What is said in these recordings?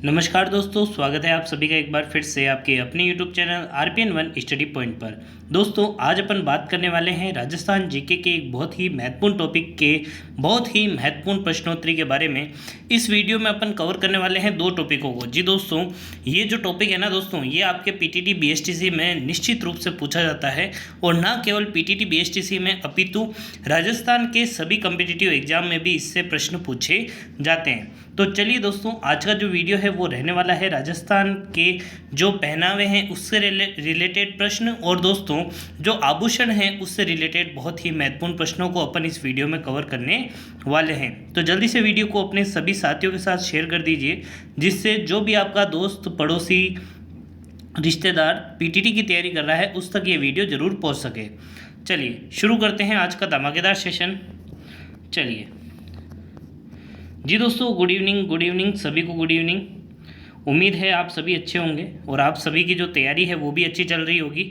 नमस्कार दोस्तों, स्वागत है आप सभी का एक बार फिर से आपके अपने YouTube channel RPN1 study point पर। दोस्तों, आज अपन बात करने वाले हैं राजस्थान जीके के एक बहुत ही महत्वपूर्ण टॉपिक के बहुत ही महत्वपूर्ण प्रश्नोत्तरी के बारे में। इस वीडियो में अपन कवर करने वाले हैं दो टॉपिकों को। जी दोस्तों, ये जो टॉपिक है ना दोस्तों, ये आपके PTT BSTC में निश्चित रूप से पूछा जाता है, और ना केवल PTT BSTC में अपितु राजस्थान के सभी कॉम्पिटिटिव एग्जाम में भी इससे प्रश्न पूछे जाते हैं। तो चलिए दोस्तों, आज का जो वीडियो है वो रहने वाला है राजस्थान के जो पहनावे हैं उससे रिलेटेड प्रश्न, और दोस्तों जो आभूषण हैं उससे रिलेटेड बहुत ही महत्वपूर्ण प्रश्नों को अपन इस वीडियो में कवर करने वाले हैं। तो जल्दी से वीडियो को अपने सभी साथियों के साथ शेयर कर दीजिए, जिससे जो भी आपका दोस्त, पड़ोसी, रिश्तेदार PTT की तैयारी कर रहा है उस तक ये वीडियो ज़रूर पहुँच सके। चलिए शुरू करते हैं आज का धमाकेदार सेशन। चलिए जी दोस्तों, गुड इवनिंग सभी को, गुड इवनिंग। उम्मीद है आप सभी अच्छे होंगे और आप सभी की जो तैयारी है वो भी अच्छी चल रही होगी।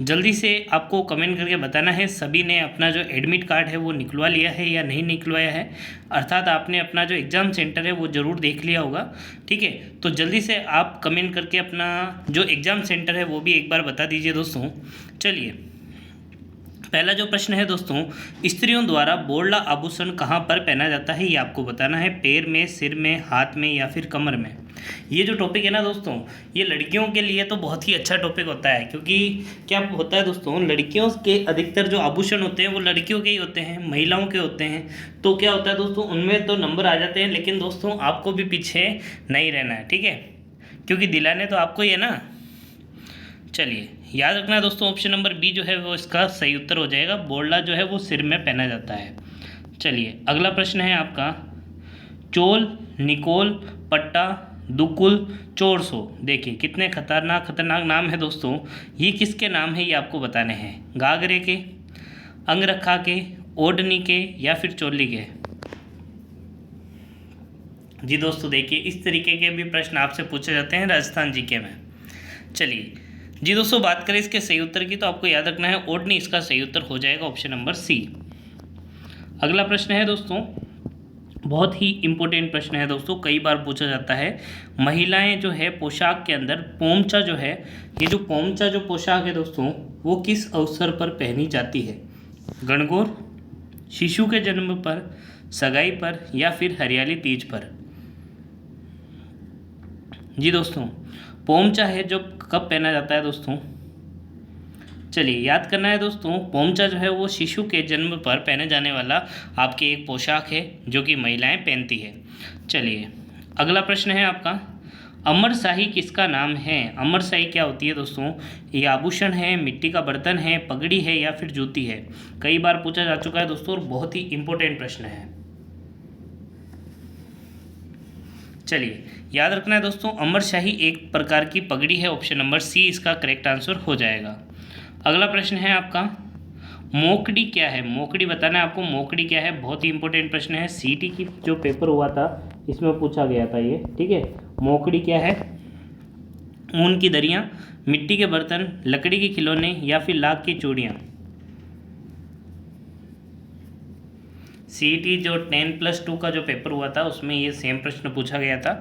जल्दी से आपको कमेंट करके बताना है सभी ने अपना जो एडमिट कार्ड है वो निकलवा लिया है या नहीं निकलवाया है, अर्थात आपने अपना जो एग्ज़ाम सेंटर है वो ज़रूर देख लिया होगा। ठीक है, तो जल्दी से आप कमेंट करके अपना जो एग्ज़ाम सेंटर है वो भी एक बार बता दीजिए दोस्तों। चलिए, पहला जो प्रश्न है दोस्तों, स्त्रियों द्वारा बोरला आभूषण कहाँ पर पहना जाता है, ये आपको बताना है। पैर में, सिर में, हाथ में या फिर कमर में। ये जो टॉपिक है ना दोस्तों, ये लड़कियों के लिए तो बहुत ही अच्छा टॉपिक होता है, क्योंकि क्या होता है दोस्तों, लड़कियों के अधिकतर जो आभूषण होते हैं वो लड़कियों के ही होते हैं, महिलाओं के होते हैं। तो क्या होता है दोस्तों, उनमें तो नंबर आ जाते हैं, लेकिन दोस्तों आपको भी पीछे नहीं रहना है, ठीक है, क्योंकि दिलाने तो आपको ही है ना। चलिए, याद रखना है दोस्तों, ऑप्शन नंबर बी जो है वो इसका सही उत्तर हो जाएगा। बोरला जो है वो सिर में पहना जाता है। चलिए, अगला प्रश्न है आपका, चोल, निकोल, पट्टा, दुकुल, चोरसो। देखिए कितने खतरनाक नाम है दोस्तों। ये किसके नाम है ये आपको बताने हैं। घाघरे के, अंगरखा के, ओढ़नी के या फिर चोली के। जी दोस्तों, देखिए इस तरीके के भी प्रश्न आपसे पूछे जाते हैं राजस्थान जीके में। चलिए जी दोस्तों, बात करें इसके सही उत्तर की तो आपको याद रखना है ओढ़नी इसका सही उत्तर हो जाएगा, ऑप्शन नंबर सी। अगला प्रश्न है दोस्तों, बहुत ही इंपॉर्टेंट प्रश्न है दोस्तों, कई बार पूछा जाता है। महिलाएं जो है पोशाक के अंदर पोमचा जो है, ये जो पोमचा जो पोशाक है दोस्तों वो किस अवसर पर पहनी जाती है। गणगौर, शिशु के जन्म पर, सगाई पर या फिर हरियाली तीज पर। जी दोस्तों, पोमचा है जो कब पहना जाता है दोस्तों। चलिए, याद करना है दोस्तों, पोमचा जो है वो शिशु के जन्म पर पहने जाने वाला आपकी एक पोशाक है जो कि महिलाएं पहनती है। चलिए, अगला प्रश्न है आपका, अमर शाही किसका नाम है। अमर शाही क्या होती है दोस्तों। ये आभूषण है, मिट्टी का बर्तन है, पगड़ी है या फिर जूती है। कई बार पूछा जा चुका है दोस्तों और बहुत ही इंपॉर्टेंट प्रश्न है। चलिए, याद रखना है दोस्तों, अमर शाही एक प्रकार की पगड़ी है, ऑप्शन नंबर सी इसका करेक्ट आंसर हो जाएगा। अगला प्रश्न है आपका, मोकड़ी क्या है। मोकड़ी बताना है आपको, मोकड़ी क्या है, बहुत ही इंपॉर्टेंट प्रश्न है। CT की जो पेपर हुआ था इसमें पूछा गया था ये, ठीक है। मोकड़ी क्या है। ऊन की दरियाँ, मिट्टी के बर्तन, लकड़ी के खिलौने या फिर लाख की चूड़ियाँ। CT जो 10+2 का जो पेपर हुआ था उसमें ये सेम प्रश्न पूछा गया था।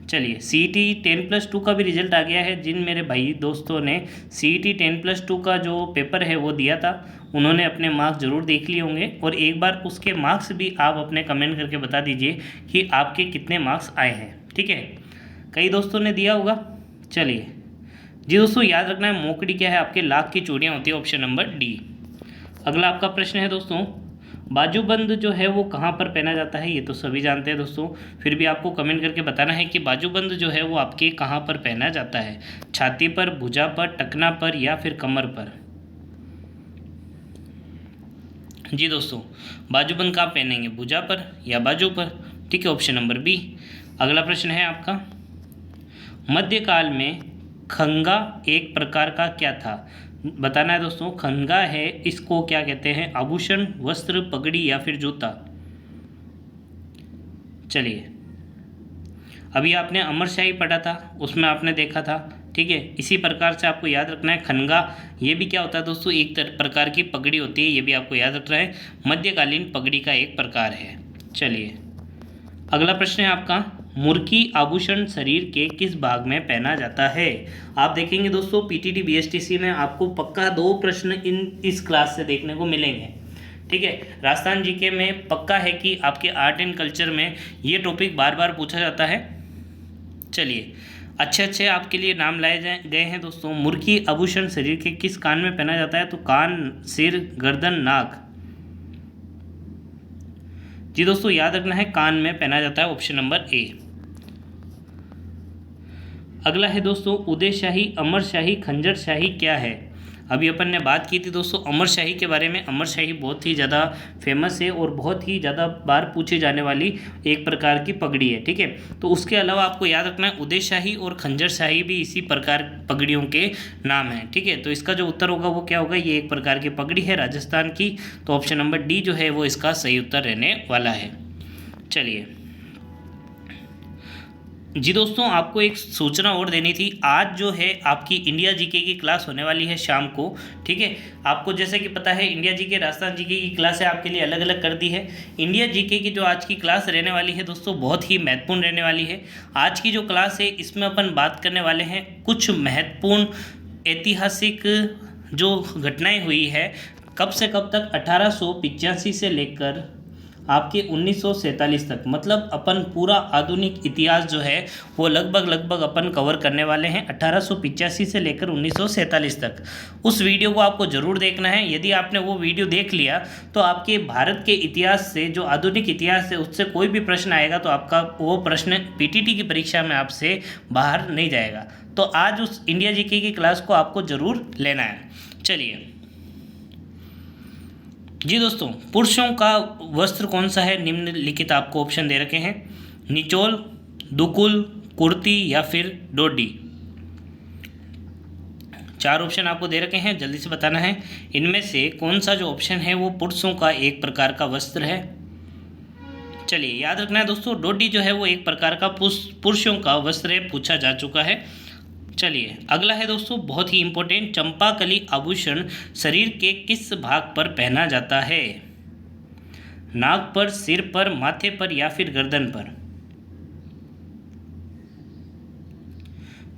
चलिए, CT 10+2 का भी रिजल्ट आ गया है। जिन मेरे भाई दोस्तों ने CT 10+2 का जो पेपर है वो दिया था, उन्होंने अपने मार्क्स ज़रूर देख लिए होंगे, और एक बार उसके मार्क्स भी आप अपने कमेंट करके बता दीजिए कि आपके कितने मार्क्स आए हैं, ठीक है। कई दोस्तों ने दिया होगा। चलिए जी दोस्तों, याद रखना है मोकड़ी क्या है, आपके लाख की चूड़ियाँ होती है, ऑप्शन नंबर डी। अगला आपका प्रश्न है दोस्तों, बाजूबंद जो है वो कहाँ पर पहना जाता है। ये तो सभी जानते हैं दोस्तों, फिर भी आपको कमेंट करके बताना है कि बाजूबंद जो है वो आपके कहाँ पर पहना जाता है। छाती पर, भुजा पर, टखना पर या फिर कमर पर। जी दोस्तों, बाजूबंद कहाँ पहनेंगे, भुजा पर या बाजू पर, ठीक है, ऑप्शन नंबर बी। अगला प्रश्न है आपका, मध्यकाल में खंगा एक प्रकार का क्या था। बताना है दोस्तों, खंगा है, इसको क्या कहते हैं, आभूषण, वस्त्र, पगड़ी या फिर जूता। चलिए, अभी आपने अमर शाही पढ़ा था, उसमें आपने देखा था, ठीक है। इसी प्रकार से आपको याद रखना है खंगा, ये भी क्या होता है दोस्तों, एक प्रकार की पगड़ी होती है, ये भी आपको याद रखना है, मध्यकालीन पगड़ी का एक प्रकार है। चलिए, अगला प्रश्न है आपका, मुर्की आभूषण शरीर के किस भाग में पहना जाता है? आप देखेंगे दोस्तों पीटीटी बीएसटीसी में आपको पक्का 2 प्रश्न इस क्लास से देखने को मिलेंगे। ठीक है, राजस्थान जीके में पक्का है कि आपके आर्ट एंड कल्चर में ये टॉपिक बार बार पूछा जाता है। चलिए, अच्छे आपके लिए नाम लाए गए हैं दोस्तों। मुर्की आभूषण शरीर के किस कान में पहना जाता है? तो कान, सिर, गर्दन, नाक। जी दोस्तों, याद रखना है कान में पहना जाता है, ऑप्शन नंबर ए। अगला है दोस्तों उदयशाही, अमरशाही, खंजरशाही क्या है? अभी अपन ने बात की थी दोस्तों अमरशाही के बारे में। अमरशाही बहुत ही ज़्यादा फेमस है और बहुत ही ज़्यादा बार पूछी जाने वाली एक प्रकार की पगड़ी है। ठीक है, तो उसके अलावा आपको याद रखना है उदयशाही और खंजरशाही भी इसी प्रकार पगड़ियों के नाम हैं। ठीक है, तो इसका जो उत्तर होगा वो क्या होगा? ये एक प्रकार की पगड़ी है राजस्थान की, तो ऑप्शन नंबर डी जो है वो इसका सही उत्तर रहने वाला है। चलिए जी दोस्तों, आपको एक सूचना और देनी थी। आज जो है आपकी इंडिया जीके की क्लास होने वाली है शाम को। ठीक है, आपको जैसे कि पता है इंडिया जीके, राजस्थान जीके की क्लासें आपके लिए अलग अलग कर दी है। इंडिया जीके की जो आज की क्लास रहने वाली है दोस्तों बहुत ही महत्वपूर्ण रहने वाली है। आज की जो क्लास है इसमें अपन बात करने वाले हैं कुछ महत्वपूर्ण ऐतिहासिक जो घटनाएँ हुई है कब से कब तक, 1885 से लेकर आपके 1947 तक, मतलब अपन पूरा आधुनिक इतिहास जो है वो लगभग अपन कवर करने वाले हैं 1885 से लेकर 1947 तक। उस वीडियो को आपको ज़रूर देखना है। यदि आपने वो वीडियो देख लिया तो आपके भारत के इतिहास से, जो आधुनिक इतिहास है, उससे कोई भी प्रश्न आएगा तो आपका वो प्रश्न पीटीटी की परीक्षा में आपसे बाहर नहीं जाएगा। तो आज उस इंडिया जीके की क्लास को आपको ज़रूर लेना है। चलिए जी दोस्तों, पुरुषों का वस्त्र कौन सा है? निम्नलिखित आपको ऑप्शन दे रखे हैं, निचोल, दुकुल, कुर्ती या फिर डोडी। 4 ऑप्शन आपको दे रखे हैं, जल्दी से बताना है इनमें से कौन सा जो ऑप्शन है वो पुरुषों का एक प्रकार का वस्त्र है। चलिए, याद रखना है दोस्तों डोडी जो है वो एक प्रकार का पुरुषों का वस्त्र है, पूछा जा चुका है। चलिए, अगला है दोस्तों बहुत ही इंपॉर्टेंट, चंपाकली आभूषण शरीर के किस भाग पर पहना जाता है? नाक पर, सिर पर, माथे पर या फिर गर्दन पर?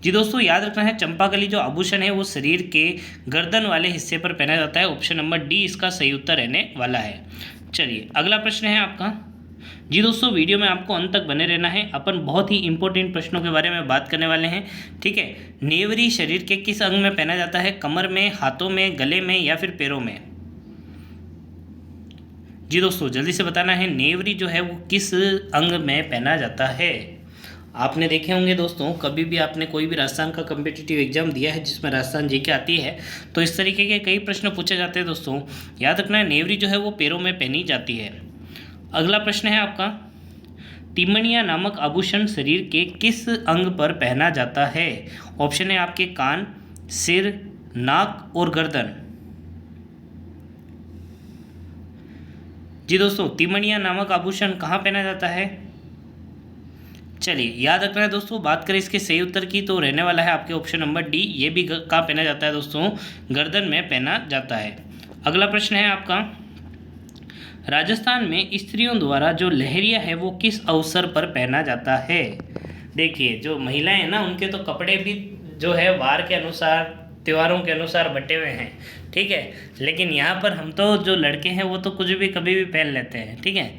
जी दोस्तों, याद रखना है चंपाकली जो आभूषण है वो शरीर के गर्दन वाले हिस्से पर पहना जाता है। ऑप्शन नंबर डी इसका सही उत्तर रहने वाला है। चलिए, अगला प्रश्न है आपका। जी दोस्तों, वीडियो में आपको अंत तक बने रहना है। अपन बहुत ही इंपॉर्टेंट प्रश्नों के बारे में बात करने वाले हैं। ठीक है, नेवरी शरीर के किस अंग में पहना जाता है? कमर में, हाथों में, गले में या फिर पैरों में? जी दोस्तों, जल्दी से बताना है नेवरी जो है वो किस अंग में पहना जाता है? आपने देखे होंगे दोस्तों, कभी भी आपने कोई भी राजस्थान का कम्पिटिटिव एग्जाम दिया है जिसमें राजस्थान जीके आती है तो इस तरीके के कई प्रश्न पूछे जाते हैं दोस्तों। याद रखना है नेवरी जो है वो पैरों में पहनी जाती है। अगला प्रश्न है आपका, तिमणिया नामक आभूषण शरीर के किस अंग पर पहना जाता है? ऑप्शन है आपके कान, सिर, नाक और गर्दन। जी दोस्तों, तिमणिया नामक आभूषण कहाँ पहना जाता है? चलिए, याद रखना है दोस्तों, बात करें इसके सही उत्तर की तो रहने वाला है आपके ऑप्शन नंबर डी। ये भी कहाँ पहना जाता है दोस्तों? गर्दन में पहना जाता है। अगला प्रश्न है आपका, राजस्थान में स्त्रियों द्वारा जो लहरिया है वो किस अवसर पर पहना जाता है? देखिए, जो महिलाएं हैं ना उनके तो कपड़े भी जो है वार के अनुसार, त्योहारों के अनुसार बटे हुए हैं। ठीक है, लेकिन यहाँ पर हम तो जो लड़के हैं वो तो कुछ भी कभी भी पहन लेते हैं। ठीक है,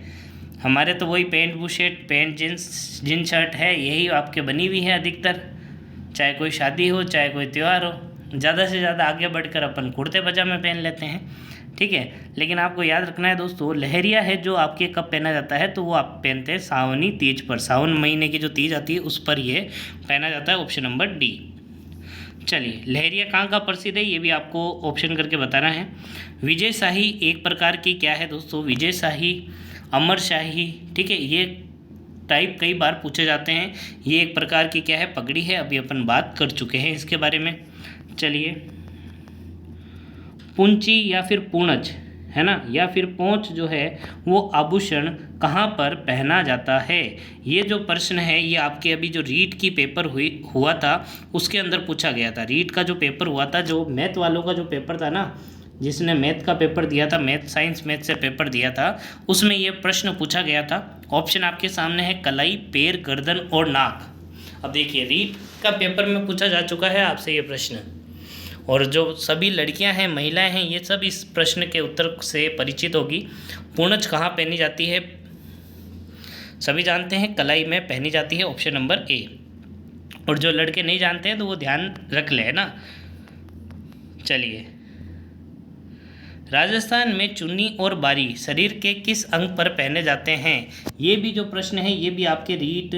हमारे तो वही pant bush shirt, pant jeans shirt है, यही आपके बनी हुई है अधिकतर, चाहे कोई शादी हो चाहे कोई त्यौहार हो। ज़्यादा से ज़्यादा आगे बढ़कर अपन कुर्ते पजामे पहन लेते हैं। ठीक है, लेकिन आपको याद रखना है दोस्तों, लहरिया है जो आपके कब पहना जाता है? तो वो आप पहनते हैं सावनी तीज पर, सावन महीने की जो तीज आती है उस पर ये पहना जाता है। Option number D. चलिए, लहरिया कहाँ का प्रसिद्ध है ये भी आपको ऑप्शन करके बताना है। विजय शाही एक प्रकार की क्या है दोस्तों? विजय शाही, अमर शाही। ठीक है, ये टाइप कई बार पूछे जाते हैं। ये एक प्रकार की क्या है? पगड़ी है। अभी अपन बात कर चुके हैं इसके बारे में। चलिए, पुंची या फिर पूंछ है ना, या फिर पोंछ जो है वो आभूषण कहाँ पर पहना जाता है? ये जो प्रश्न है ये आपके अभी जो रीट की पेपर हुआ था उसके अंदर पूछा गया था। रीट का जो पेपर हुआ था, जो मैथ वालों का जो पेपर था ना, जिसने मैथ का पेपर दिया था, साइंस मैथ से पेपर दिया था, उसमें ये प्रश्न पूछा गया था। ऑप्शन आपके सामने है कलाई, पैर, गर्दन और नाक। अब देखिए रीट का पेपर में पूछा जा चुका है आपसे ये प्रश्न, और जो सभी लड़कियां हैं, महिलाएं हैं, ये सब इस प्रश्न के उत्तर से परिचित होगी। पूंछ कहाँ पहनी जाती है? सभी जानते हैं, कलाई में पहनी जाती है, ऑप्शन नंबर ए। और जो लड़के नहीं जानते हैं तो वो ध्यान रख ले, है ना। चलिए, राजस्थान में चुन्नी और बारी शरीर के किस अंग पर पहने जाते हैं? ये भी जो प्रश्न है ये भी आपके रीट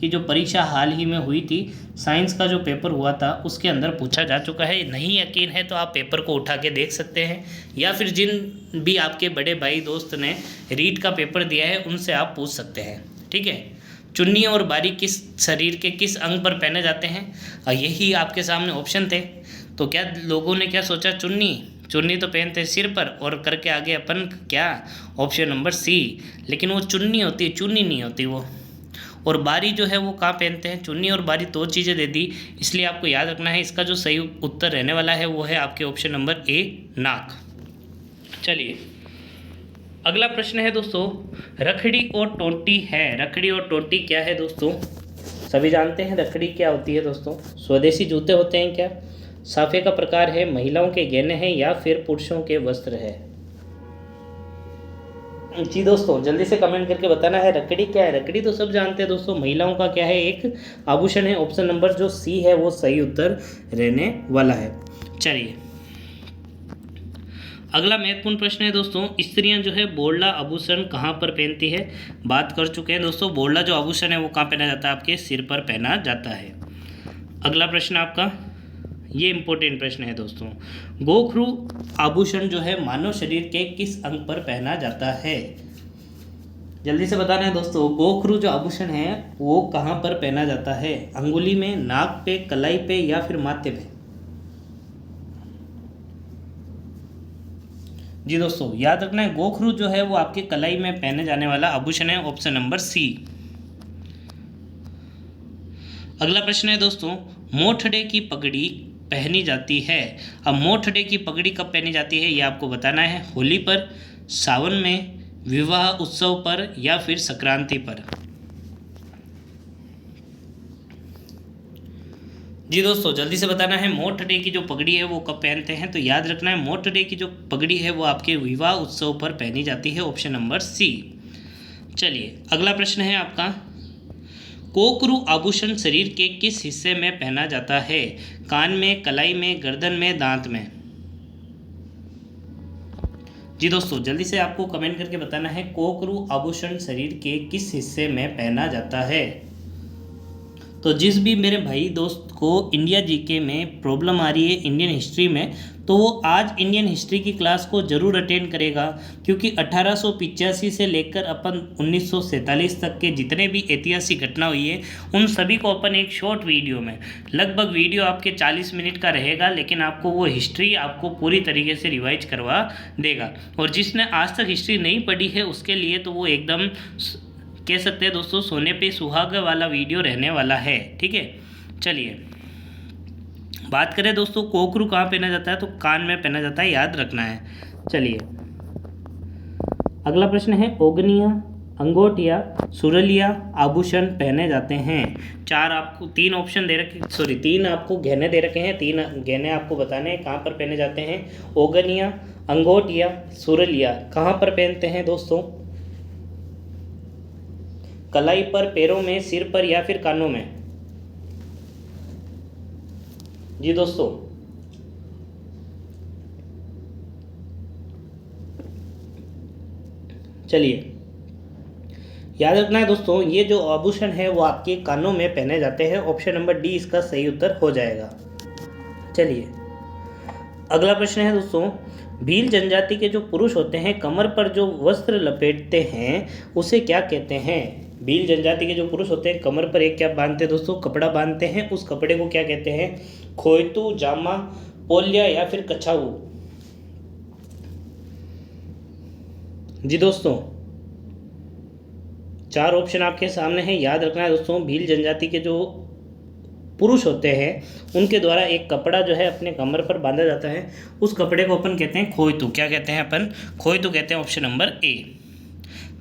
की जो परीक्षा हाल ही में हुई थी, साइंस का जो पेपर हुआ था उसके अंदर पूछा जा चुका है। नहीं यकीन है तो आप पेपर को उठा के देख सकते हैं, या फिर जिन भी आपके बड़े भाई दोस्त ने रीट का पेपर दिया है उनसे आप पूछ सकते हैं, ठीक है। चुन्नी और बारी किस शरीर के किस अंग पर पहने जाते हैं? यही आपके सामने ऑप्शन थे। तो क्या लोगों ने क्या सोचा? चुन्नी तो पहनते हैं सिर पर, और करके आगे अपन क्या, ऑप्शन नंबर सी। लेकिन वो चुन्नी होती है, चुन्नी नहीं होती वो। और बारी जो है वो कहाँ पहनते हैं? चुन्नी और बारी दो चीज़ें दे दी, इसलिए आपको याद रखना है। इसका जो सही उत्तर रहने वाला है वो है आपके ऑप्शन नंबर ए, नाक। चलिए, अगला प्रश्न है दोस्तों, रखड़ी और टोंटी है। रखड़ी और टोंटी क्या है दोस्तों? सभी जानते हैं रखड़ी क्या होती है दोस्तों। स्वदेशी जूते होते हैं क्या? साफे का प्रकार है, महिलाओं के गहने हैं, या फिर पुरुषों के वस्त्र है? जी दोस्तों, जल्दी से कमेंट करके बताना है रखड़ी क्या है। रखड़ी तो सब जानते हैं दोस्तों, महिलाओं का क्या है, एक आभूषण है। ऑप्शन नंबर जो सी है वो सही उत्तर रहने वाला है। चलिए, अगला महत्वपूर्ण प्रश्न है दोस्तों, स्त्रियां जो है बोरला आभूषण कहाँ पर पहनती है? बात कर चुके हैं दोस्तों, बोरला जो आभूषण है वो कहाँ पहना जाता है? आपके सिर पर पहना जाता है। अगला प्रश्न आपका, ये इंपॉर्टेंट प्रश्न है दोस्तों, गोखरू आभूषण जो है मानव शरीर के किस अंग पर पहना जाता है? जल्दी से बताना है दोस्तों, गोखरू जो आभूषण है वो कहाँ पर पहना जाता है? अंगुली में, नाक पे, कलाई पे, या फिर माथे पे? जी दोस्तों, याद रखना है गोखरू जो है वो आपके कलाई में पहने जाने वाला आभूषण है, ऑप्शन नंबर सी। अगला प्रश्न है दोस्तों, मोठड़े की पगड़ी पहनी जाती है। अब मोठड़े की पगड़ी कब पहनी जाती है ये आपको बताना है। होली पर, सावन में, विवाह उत्सव पर, या फिर संक्रांति पर? जी दोस्तों, जल्दी से बताना है मोठड़े की जो पगड़ी है वो कब पहनते हैं? तो याद रखना है मोठड़े की जो पगड़ी है वो आपके विवाह उत्सव पर पहनी जाती है, ऑप्शन नंबर सी। चलिए, अगला प्रश्न है आपका, कोकरू आभूषण शरीर के किस हिस्से में पहना जाता है? कान में, कलाई में, गर्दन में, दांत में? जी दोस्तों, जल्दी से आपको कमेंट करके बताना है कोकरू आभूषण शरीर के किस हिस्से में पहना जाता है। तो जिस भी मेरे भाई दोस्त को इंडिया जीके में प्रॉब्लम आ रही है इंडियन हिस्ट्री में, तो वो आज इंडियन हिस्ट्री की क्लास को ज़रूर अटेंड करेगा, क्योंकि 1885 से लेकर अपन 1947 तक के जितने भी ऐतिहासिक घटना हुई है उन सभी को अपन एक शॉर्ट वीडियो में, लगभग वीडियो आपके 40 मिनट का रहेगा, लेकिन आपको वो हिस्ट्री आपको पूरी तरीके से रिवाइज करवा देगा। और जिसने आज तक हिस्ट्री नहीं पढ़ी है उसके लिए तो वो एकदम कह सकते हैं दोस्तों सोने पे सुहागा वाला वीडियो रहने वाला है, ठीक है। चलिए, बात करें दोस्तों कोकरू कहाँ पहना जाता है? तो कान में पहना जाता है, याद रखना है। चलिए, अगला प्रश्न है, ओगनिया, अंगोटिया, सुरलिया आभूषण पहने जाते हैं। तीन ऑप्शन दे रखे, तीन आपको गहने दे रखे हैं। तीन गहने आपको बताने हैं कहाँ पर पहने जाते हैं। ओगनिया, अंगोटिया, सुरलिया कहाँ पर पहनते हैं दोस्तों? कलाई पर, पैरों में, सिर पर, या फिर कानों में? जी दोस्तों, चलिए, याद रखना है दोस्तों ये जो आभूषण है वो आपके कानों में पहने जाते हैं, ऑप्शन नंबर डी इसका सही उत्तर हो जाएगा। चलिए, अगला प्रश्न है दोस्तों, भील जनजाति के जो पुरुष होते हैं कमर पर जो वस्त्र लपेटते हैं उसे क्या कहते हैं? भील जनजाति के जो पुरुष होते हैं कमर पर एक क्या बांधते हैं दोस्तों? कपड़ा बांधते हैं। उस कपड़े को क्या कहते हैं? खोयतू, जामा, पोलिया, या फिर कछाऊ? जी दोस्तों, चार ऑप्शन आपके सामने हैं, याद रखना है दोस्तों। भील जनजाति के जो पुरुष होते हैं उनके द्वारा एक कपड़ा जो है अपने कमर पर बांधा जाता है, उस कपड़े को अपन कहते हैं खोइतू। क्या कहते हैं अपन? खोइतू कहते हैं। Option number A.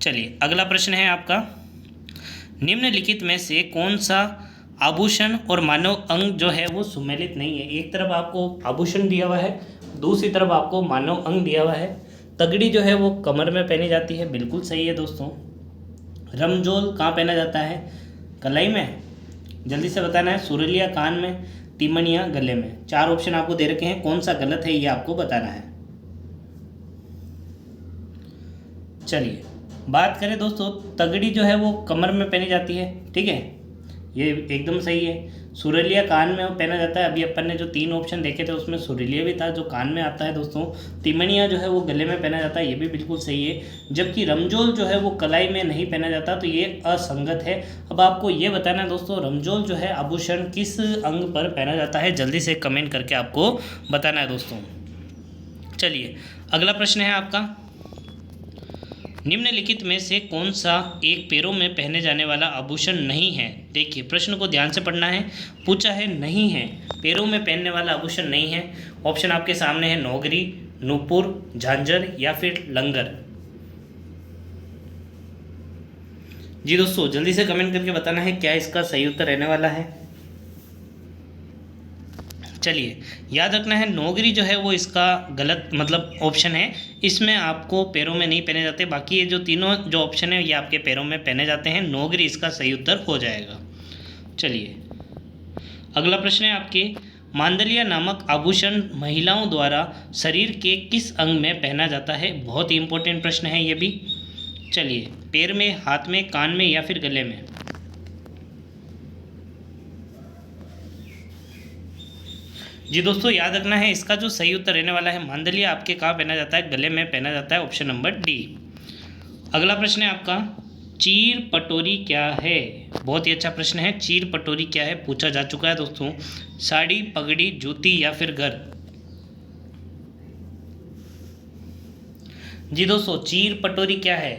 चलिए अगला प्रश्न है आपका, निम्नलिखित में से कौन सा आभूषण और मानव अंग जो है वो सुमेलित नहीं है? एक तरफ आपको आभूषण दिया हुआ है, दूसरी तरफ आपको मानव अंग दिया हुआ है। तगड़ी जो है वो कमर में पहनी जाती है, बिल्कुल सही है दोस्तों। रमजोल कहाँ पहना जाता है? कलाई में। जल्दी से बताना है। सुरलिया कान में, तिमनिया गले में। 4 ऑप्शन आपको दे रखे हैं, कौन सा गलत है ये आपको बताना है। चलिए बात करें दोस्तों, तगड़ी जो है वो कमर में पहनी जाती है, ठीक है, ये एकदम सही है। सुरलिया कान में पहना जाता है। अभी अपन ने जो 3 ऑप्शन देखे थे उसमें सुरलिया भी था जो कान में आता है दोस्तों। तिमनिया जो है वो गले में पहना जाता है, ये भी बिल्कुल सही है। जबकि रमजोल जो है वो कलाई में नहीं पहना जाता, तो ये असंगत है। अब आपको ये बताना है दोस्तों, रमजोल जो है आभूषण किस अंग पर पहना जाता है? जल्दी से कमेंट करके आपको बताना है दोस्तों। चलिए अगला प्रश्न है आपका, निम्नलिखित में से कौन सा एक पैरों में पहने जाने वाला आभूषण नहीं है? देखिए प्रश्न को ध्यान से पढ़ना है। पूछा है नहीं है, पैरों में पहनने वाला आभूषण नहीं है। ऑप्शन आपके सामने है, नौगरी, नूपुर, झांझर या फिर लंगर। जी दोस्तों जल्दी से कमेंट करके बताना है क्या इसका सही उत्तर रहने वाला है। चलिए याद रखना है, नौगरी जो है वो इसका गलत मतलब ऑप्शन है। इसमें आपको पैरों में नहीं पहने जाते, बाकी ये जो तीनों जो ऑप्शन है ये आपके पैरों में पहने जाते हैं। नौगरी इसका सही उत्तर हो जाएगा। चलिए अगला प्रश्न है आपके, मांदलिया नामक आभूषण महिलाओं द्वारा शरीर के किस अंग में पहना जाता है? बहुत ही इंपॉर्टेंट प्रश्न है ये भी। चलिए पैर में, हाथ में, कान में या फिर गले में? जी दोस्तों याद रखना है, इसका जो सही उत्तर रहने वाला है, मांदलिया आपके कहाँ पहना जाता है? गले में पहना जाता है। Option number D. अगला प्रश्न है आपका, चीर पटोरी क्या है? बहुत ही अच्छा प्रश्न है। चीर पटोरी क्या है पूछा जा चुका है दोस्तों। साड़ी, पगड़ी, जूती या फिर घर? जी दोस्तों चीर पटोरी क्या है?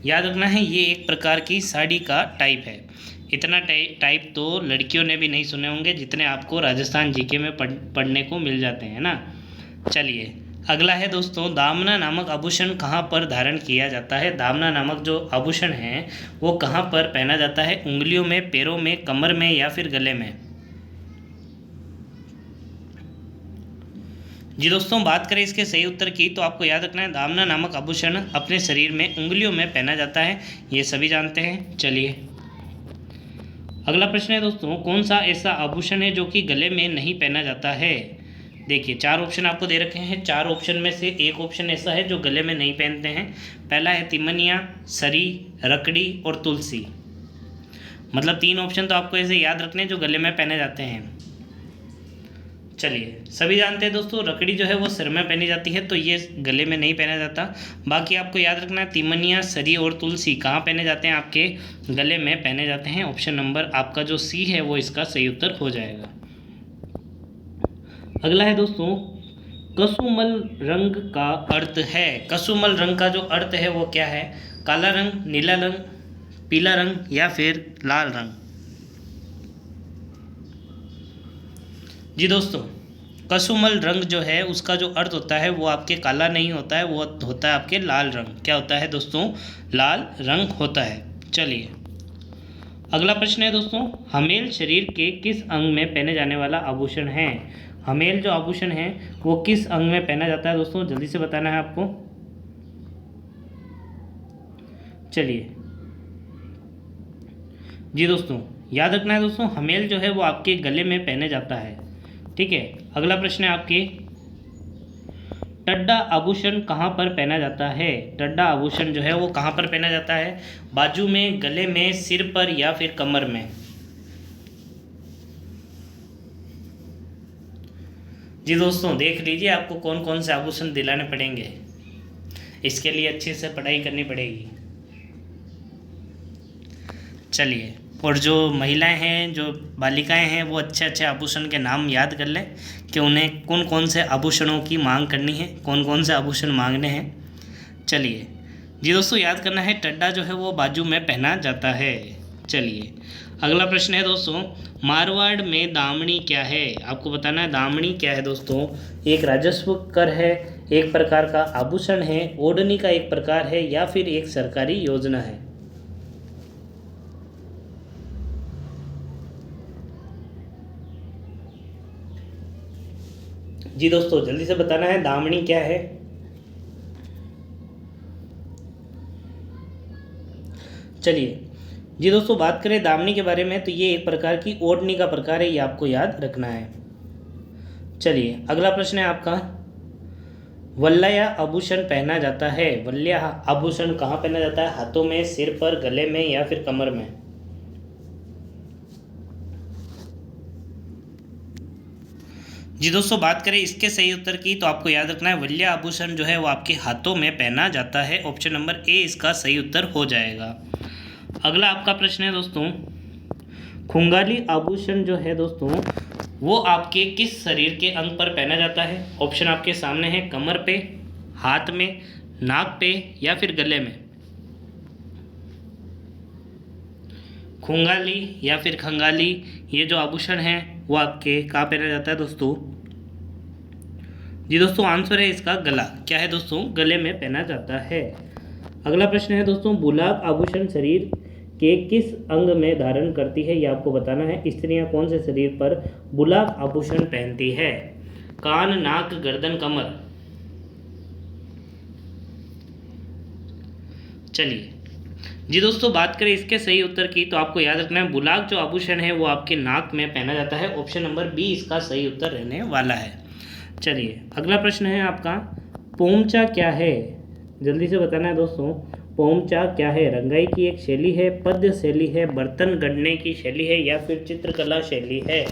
याद रखना है, ये एक प्रकार की साड़ी का टाइप है। इतना टाइप तो लड़कियों ने भी नहीं सुने होंगे जितने आपको राजस्थान जीके में पढ़ने को मिल जाते हैं ना। चलिए अगला है दोस्तों, दामना नामक आभूषण कहाँ पर धारण किया जाता है? दामना नामक जो आभूषण है वो कहाँ पर पहना जाता है? उंगलियों में, पैरों में, कमर में या फिर गले में? जी दोस्तों बात करें इसके सही उत्तर की तो आपको याद रखना है, दामना नामक आभूषण अपने शरीर में उंगलियों में पहना जाता है, ये सभी जानते हैं। चलिए अगला प्रश्न है दोस्तों, कौन सा ऐसा आभूषण है जो कि गले में नहीं पहना जाता है? देखिए 4 ऑप्शन आपको दे रखे हैं। 4 ऑप्शन में से एक ऑप्शन ऐसा है जो गले में नहीं पहनते हैं। पहला है तिमनिया, सरी, रकड़ी और तुलसी। मतलब 3 ऑप्शन तो आपको ऐसे याद रखने हैं जो गले में पहने जाते हैं। चलिए सभी जानते हैं दोस्तों, रकड़ी जो है वो सिर में पहनी जाती है, तो ये गले में नहीं पहना जाता। बाकी आपको याद रखना है, तिमनिया, सरी और तुलसी कहाँ पहने जाते हैं? आपके गले में पहने जाते हैं। ऑप्शन नंबर आपका जो सी है वो इसका सही उत्तर हो जाएगा। अगला है दोस्तों, कसुमल रंग का अर्थ है। कसुमल रंग का जो अर्थ है वो क्या है? काला रंग, नीला रंग, पीला रंग या फिर लाल रंग? जी दोस्तों कसुमल रंग जो है उसका जो अर्थ होता है वो आपके काला नहीं होता है, वो होता है आपके लाल रंग। क्या होता है दोस्तों? लाल रंग होता है। चलिए अगला प्रश्न है दोस्तों, हमेल शरीर के किस अंग में पहने जाने वाला आभूषण है? हमेल जो आभूषण है वो किस अंग में पहना जाता है दोस्तों? जल्दी से बताना है आपको। चलिए जी दोस्तों याद रखना है दोस्तों, हमेल जो है वो आपके गले में पहने जाता है, ठीक है। अगला प्रश्न है आपके, टड्डा आभूषण कहाँ पर पहना जाता है? टड्डा आभूषण जो है वो कहाँ पर पहना जाता है? बाजू में, गले में, सिर पर या फिर कमर में? जी दोस्तों देख लीजिए आपको कौन कौन से आभूषण दिलाने पड़ेंगे, इसके लिए अच्छे से पढ़ाई करनी पड़ेगी। चलिए, और जो महिलाएं हैं, जो बालिकाएं हैं, वो अच्छे अच्छे आभूषण के नाम याद कर लें कि उन्हें कौन कौन से आभूषणों की मांग करनी है, कौन कौन से आभूषण मांगने हैं। चलिए जी दोस्तों याद करना है, टड्डा जो है वो बाजू में पहना जाता है, चलिए अगला प्रश्न है दोस्तों, मारवाड़ में दामनी क्या है? आपको बताना है दामनी क्या है दोस्तों। एक राजस्व कर है, एक प्रकार का आभूषण है, ओढ़नी का एक प्रकार है, या फिर एक सरकारी योजना है। जी दोस्तों जल्दी से बताना है दामनी क्या है। चलिए जी दोस्तों, बात करें दामनी के बारे में तो ये एक प्रकार की ओढ़नी का प्रकार है, ये आपको याद रखना है। चलिए अगला प्रश्न है आपका, वल्लया आभूषण पहना जाता है। वल्लया आभूषण कहाँ पहना जाता है? हाथों में, सिर पर, गले में, या फिर कमर में। जी दोस्तों, बात करें इसके सही उत्तर की तो आपको याद रखना है वल्ल्या आभूषण जो है वो आपके हाथों में पहना जाता है। ऑप्शन नंबर ए इसका सही उत्तर हो जाएगा। अगला आपका प्रश्न है दोस्तों, खुंगाली आभूषण जो है दोस्तों वो आपके किस शरीर के अंग पर पहना जाता है? ऑप्शन आपके सामने है, कमर पे, हाथ में, नाक पे, या फिर गले में। खुंगाली या फिर खंगाली ये जो आभूषण है वो आपके कहाँ पहना जाता है दोस्तों? जी दोस्तों आंसर है इसका गला। क्या है दोस्तों? गले में पहना जाता है। अगला प्रश्न है दोस्तों, बुलाक आभूषण शरीर के किस अंग में धारण करती है? ये आपको बताना है। स्त्रियां कौन से शरीर पर बुलाक आभूषण पहनती है? कान, नाक, गर्दन, कमर। चलिए जी दोस्तों, बात करें इसके सही उत्तर की तो आपको याद रखना है बुलाक जो आभूषण है वो आपके नाक में पहना जाता है। ऑप्शन नंबर बी इसका सही उत्तर रहने वाला है। चलिए अगला प्रश्न है आपका, पोमचा क्या है? जल्दी से बताना है दोस्तों, पोमचा क्या है? रंगाई की एक शैली है, पद्य शैली है, बर्तन गढ़ने की शैली है, या फिर चित्रकला शैली है।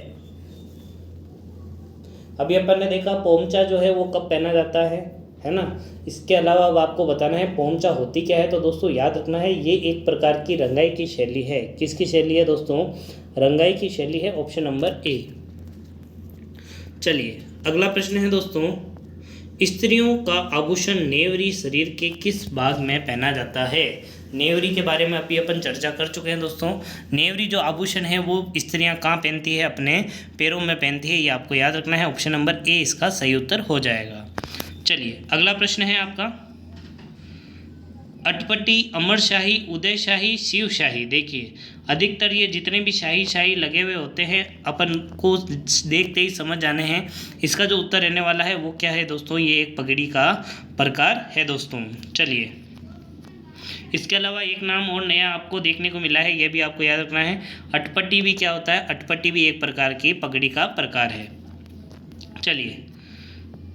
अभी अपन ने देखा पोमचा जो है वो कब पहना जाता है ना। इसके अलावा अब आपको बताना है पोमचा होती क्या है। तो दोस्तों याद रखना है ये एक प्रकार की रंगाई की शैली है। किसकी शैली है दोस्तों? रंगाई की शैली है। Option number A. चलिए अगला प्रश्न है दोस्तों, स्त्रियों का आभूषण नेवरी शरीर के किस भाग में पहना जाता है? नेवरी के बारे में अभी अपन चर्चा कर चुके हैं दोस्तों। नेवरी जो आभूषण है वो स्त्रियां कहाँ पहनती है? अपने पैरों में पहनती है। ये आपको याद रखना है। ऑप्शन नंबर ए इसका सही उत्तर हो जाएगा। चलिए अगला प्रश्न है आपका, अटपटी, अमरशाही, उदयशाही, शिवशाही। देखिए अधिकतर ये जितने भी शाही लगे हुए होते हैं अपन को देखते ही समझ जाने हैं। इसका जो उत्तर रहने वाला है वो क्या है दोस्तों? ये एक पगड़ी का प्रकार है दोस्तों। चलिए इसके अलावा एक नाम और नया आपको देखने को मिला है, ये भी आपको याद रखना है। अटपटी भी क्या होता है? अटपटी भी एक प्रकार की पगड़ी का प्रकार है। चलिए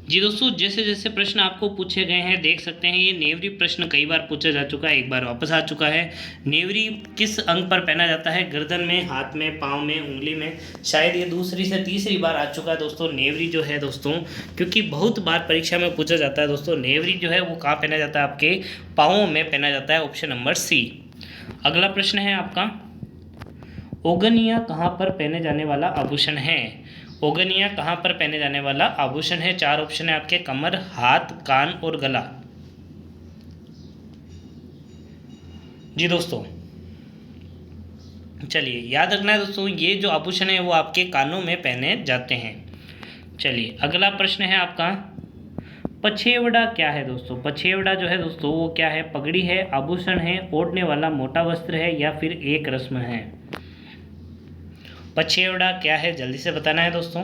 जी दोस्तों, जैसे जैसे प्रश्न आपको पूछे गए हैं देख सकते हैं ये नेवरी प्रश्न कई बार पूछा जा चुका है, एक बार वापस आ चुका है। नेवरी किस अंग पर पहना जाता है? गर्दन में, हाथ में, पाँव में, उंगली में। शायद ये दूसरी से तीसरी बार आ चुका है दोस्तों नेवरी जो है दोस्तों, क्योंकि बहुत बार परीक्षा में पूछा जाता है दोस्तों। नेवरी जो है वो कहाँ पहना जाता है? आपके पाँवों में पहना जाता है। Option number C. अगला प्रश्न है आपका, ओगनिया कहाँ पर पहने जाने वाला आभूषण है? ओगनिया कहाँ पर पहने जाने वाला आभूषण है? चार ऑप्शन है आपके, कमर, हाथ, कान और गला। जी दोस्तों चलिए याद रखना है दोस्तों ये जो आभूषण है वो आपके कानों में पहने जाते हैं। चलिए अगला प्रश्न है आपका, पछेवड़ा क्या है दोस्तों? पछेवड़ा जो है दोस्तों वो क्या है? पगड़ी है, आभूषण है, ओढ़ने वाला मोटा वस्त्र है, या फिर एक रस्म है। पछेवड़ा क्या है? जल्दी से बताना है दोस्तों।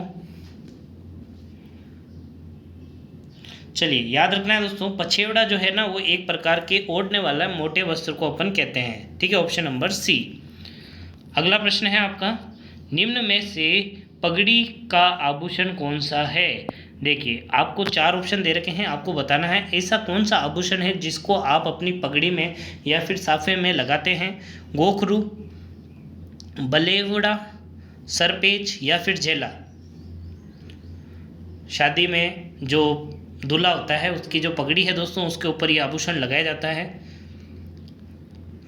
चलिए याद रखना है दोस्तों, पछेवड़ा जो है ना वो एक प्रकार के ओढ़ने वाला मोटे वस्त्र को अपन कहते हैं। ठीक है, ऑप्शन नंबर सी। अगला प्रश्न है आपका, निम्न में से पगड़ी का आभूषण कौन सा है? देखिए आपको चार ऑप्शन दे रखे हैं, आपको बताना है ऐसा कौन सा आभूषण है जिसको आप अपनी पगड़ी में या फिर साफे में लगाते हैं। गोखरू, बलेवड़ा, सरपेच, या फिर झेला। शादी में जो दूल्हा होता है उसकी जो पगड़ी है दोस्तों उसके ऊपर ये आभूषण लगाया जाता है।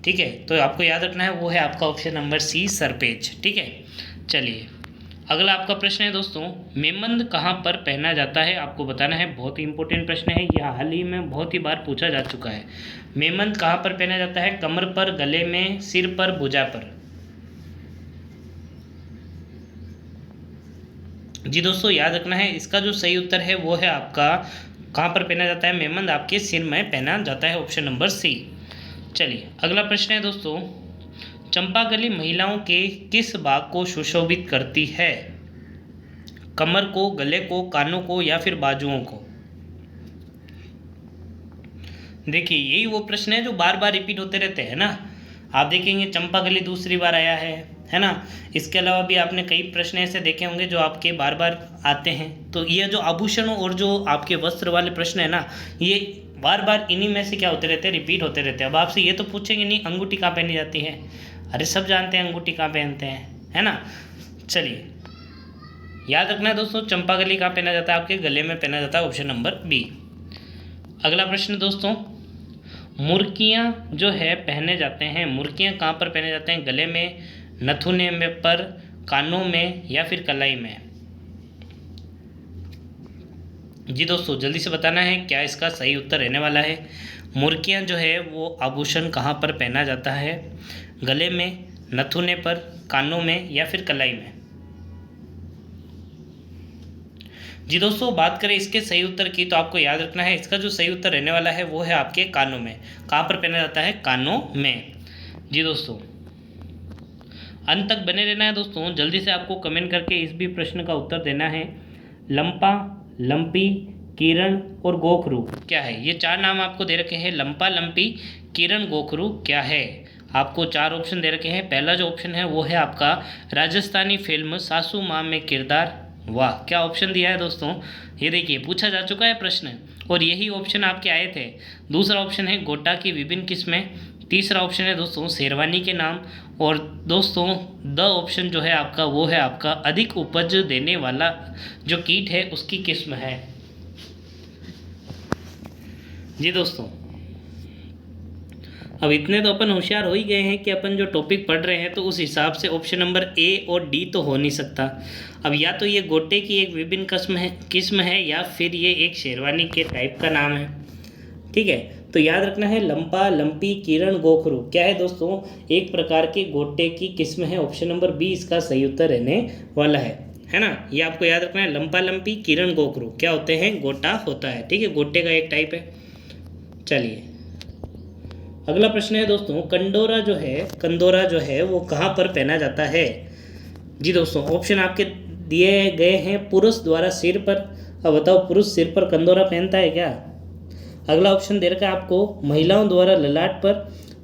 ठीक है, तो आपको याद रखना है वो है आपका ऑप्शन नंबर सी, सरपेच। ठीक है, चलिए अगला आपका प्रश्न है दोस्तों, मेमंद कहाँ पर पहना जाता है? आपको बताना है। बहुत ही इंपॉर्टेंट प्रश्न है, यह हाल ही में बहुत ही बार पूछा जा चुका है। मेमंद कहाँ पर पहना जाता है? कमर पर, गले में, सिर पर, भुजा पर। जी दोस्तों, याद रखना है इसका जो सही उत्तर है वो है आपका, कहाँ पर पहना जाता है? मेहंद आपके सिर में पहना जाता है, ऑप्शन नंबर सी। चलिए अगला प्रश्न है दोस्तों, चंपाकली महिलाओं के किस भाग को सुशोभित करती है? कमर को, गले को, कानों को या फिर बाजुओं को? देखिए यही वो प्रश्न है जो बार बार रिपीट होते रहते हैं ना। आप देखेंगे चंपाकली दूसरी बार आया है ना। इसके अलावा भी आपने कई प्रश्न ऐसे देखे होंगे जो आपके बार बार आते हैं। तो ये जो आभूषणों और जो आपके वस्त्र वाले प्रश्न है ना, ये बार बार इन्हीं में से क्या होते रहते हैं, रिपीट होते रहते हैं। अब आपसे ये तो पूछेंगे नहीं अंगूठी कहाँ पहनी जाती है, अरे सब जानते हैं अंगूठी कहाँ पहनते हैं, है ना। चलिए याद रखना है दोस्तों, चंपाकली कहाँ पहना जाता है? आपके गले में पहना जाता है, ऑप्शन नंबर बी। अगला प्रश्न दोस्तों, मुर्कियाँ जो है पहने जाते हैं, मुर्कियाँ कहाँ पर पहने जाते हैं? गले में, नथुने में पर, कानों में या फिर कलाई में? जी दोस्तों जल्दी से बताना है क्या इसका सही उत्तर रहने वाला है। मुर्कियाँ जो है वो आभूषण कहाँ पर पहना जाता है? गले में, नथुने पर, कानों में या फिर कलाई में? जी दोस्तों, बात करें इसके सही उत्तर की तो आपको याद रखना है इसका जो सही उत्तर रहने वाला है वो है आपके कानों में। कहाँ पर पहना जाता है? कानों में। जी दोस्तों, अंत तक बने रहना है दोस्तों, जल्दी से आपको कमेंट करके इस भी प्रश्न का उत्तर देना है। लंपा, लंपी, किरण और गोखरू क्या है? ये चार नाम आपको दे रखे हैं, लंपा, लंपी, किरण, गोखरू क्या है? आपको चार ऑप्शन दे रखे हैं। पहला जो ऑप्शन है वो है आपका राजस्थानी फिल्म सासू माँ में किरदार। वाह, क्या ऑप्शन दिया है दोस्तों, ये देखिए पूछा जा चुका है प्रश्न और यही ऑप्शन आपके आए थे। दूसरा ऑप्शन है गोटा की विभिन्न किस्में। तीसरा ऑप्शन है दोस्तों शेरवानी के नाम। और दोस्तों द ऑप्शन जो है आपका वो है आपका अधिक उपज देने वाला जो कीट है उसकी किस्म है। जी दोस्तों, अब इतने तो अपन होशियार हो ही गए हैं कि अपन जो टॉपिक पढ़ रहे हैं तो उस हिसाब से ऑप्शन नंबर ए और डी तो हो नहीं सकता। अब या तो ये गोटे की एक विभिन्न किस्म है या फिर ये एक शेरवानी के टाइप का नाम है। ठीक है, तो याद रखना है लंपा, लंपी, किरण, गोखरू क्या है दोस्तों? एक प्रकार के गोटे की किस्म है। ऑप्शन नंबर बी इसका सही उत्तर रहने वाला है ना। ये आपको याद रखना है, लंपा, लंपी, किरण, गोखरू क्या होते हैं? गोटा होता है। ठीक है, गोटे का एक टाइप है। चलिए अगला प्रश्न है दोस्तों, कंदोरा जो है वो कहाँ पर पहना जाता है? जी दोस्तों, ऑप्शन आपके दिए गए हैं, पुरुष द्वारा सिर पर। अब बताओ पुरुष सिर पर कंदोरा पहनता है क्या? अगला ऑप्शन दे रखा है आपको महिलाओं द्वारा ललाट पर।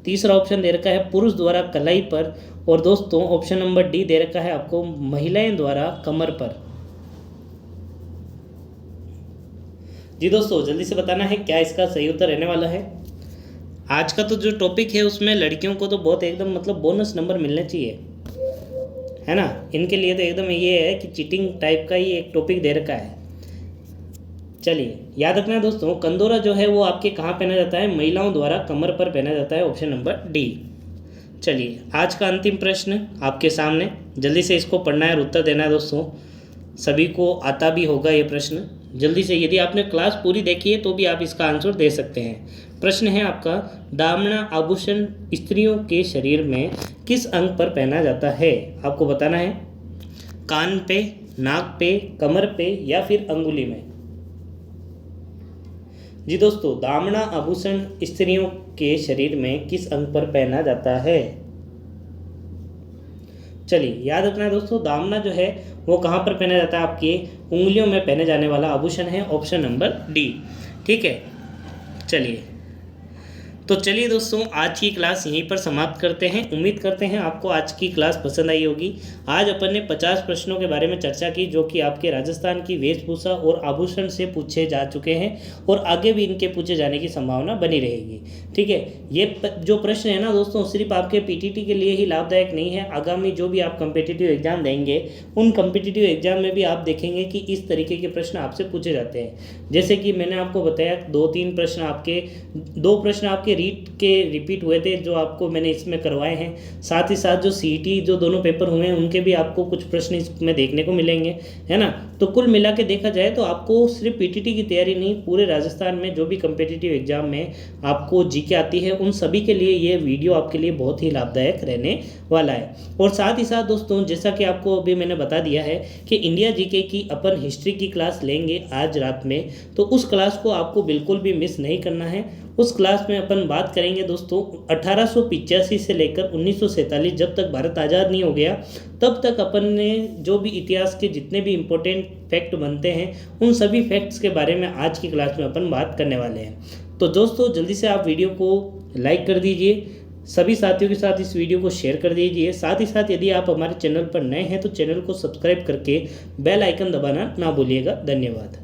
तीसरा ऑप्शन दे रखा है पुरुष द्वारा कलाई पर। और दोस्तों ऑप्शन नंबर डी दे रखा है आपको महिलाएं द्वारा कमर पर। जी दोस्तों जल्दी से बताना है क्या इसका सही उत्तर रहने वाला है। आज का तो जो टॉपिक है उसमें लड़कियों को तो बहुत एकदम मतलब बोनस नंबर मिलने चाहिए, है ना। इनके लिए तो एकदम ये है कि चीटिंग टाइप का ही एक टॉपिक दे रखा है। चलिए याद रखना है दोस्तों, कंदोरा जो है वो आपके कहाँ पहना जाता है? महिलाओं द्वारा कमर पर पहना जाता है, ऑप्शन नंबर डी। चलिए आज का अंतिम प्रश्न आपके सामने, जल्दी से इसको पढ़ना है और उत्तर देना है दोस्तों। सभी को आता भी होगा ये प्रश्न, जल्दी से यदि आपने क्लास पूरी देखी है तो भी आप इसका आंसर दे सकते हैं। प्रश्न है आपका, दामना आभूषण स्त्रियों के शरीर में किस अंग पर पहना जाता है? आपको बताना है कान पे, नाक पे, कमर पे या फिर अंगुली में। जी दोस्तों, दामना आभूषण स्त्रियों के शरीर में किस अंग पर पहना जाता है? चलिए याद रखना है दोस्तों, दामना जो है वो कहाँ पर पहना जाता है? आपके उंगलियों में पहने जाने वाला आभूषण है, ऑप्शन नंबर डी। ठीक है, चलिए तो चलिए दोस्तों आज की क्लास यहीं पर समाप्त करते हैं। उम्मीद करते हैं आपको आज की क्लास पसंद आई होगी। आज अपन ने 50 प्रश्नों के बारे में चर्चा की जो कि आपके राजस्थान की वेशभूषा और आभूषण से पूछे जा चुके हैं और आगे भी इनके पूछे जाने की संभावना बनी रहेगी। ठीक है, ये जो प्रश्न है ना दोस्तों सिर्फ आपके पीटीटी के लिए ही लाभदायक नहीं है। आगामी जो भी आप कम्पिटिटिव एग्जाम देंगे उन कम्पिटिटिव एग्जाम में भी आप देखेंगे कि इस तरीके के प्रश्न आपसे पूछे जाते हैं। जैसे कि मैंने आपको बताया दो प्रश्न आपके के रीट के रिपीट हुए थे जो आपको मैंने इसमें करवाए हैं। साथ ही साथ जो सीईटी जो दोनों पेपर हुए हैं उनके भी आपको कुछ प्रश्न इसमें देखने को मिलेंगे, है ना। तो कुल मिला के देखा जाए तो आपको सिर्फ पीटीटी की तैयारी नहीं, पूरे राजस्थान में जो भी कम्पिटिटिव एग्जाम में आपको जीके आती है उन सभी के लिए ये वीडियो आपके लिए बहुत ही लाभदायक रहने वाला है। और साथ ही साथ दोस्तों, जैसा कि आपको अभी मैंने बता दिया है कि इंडिया जीके की अपन हिस्ट्री की क्लास लेंगे आज रात में, तो उस क्लास को आपको बिल्कुल भी मिस नहीं करना है। उस क्लास में अपन बात करेंगे दोस्तों 1885 से लेकर 1947, जब तक भारत आज़ाद नहीं हो गया तब तक अपन ने जो भी इतिहास के जितने भी इम्पोर्टेंट फैक्ट बनते हैं उन सभी फैक्ट्स के बारे में आज की क्लास में अपन बात करने वाले हैं। तो दोस्तों जल्दी से आप वीडियो को लाइक कर दीजिए, सभी साथियों के साथ इस वीडियो को शेयर कर दीजिए। साथ ही साथ यदि आप हमारे चैनल पर नए हैं तो चैनल को सब्सक्राइब करके बेल आइकन दबाना ना भूलिएगा। धन्यवाद।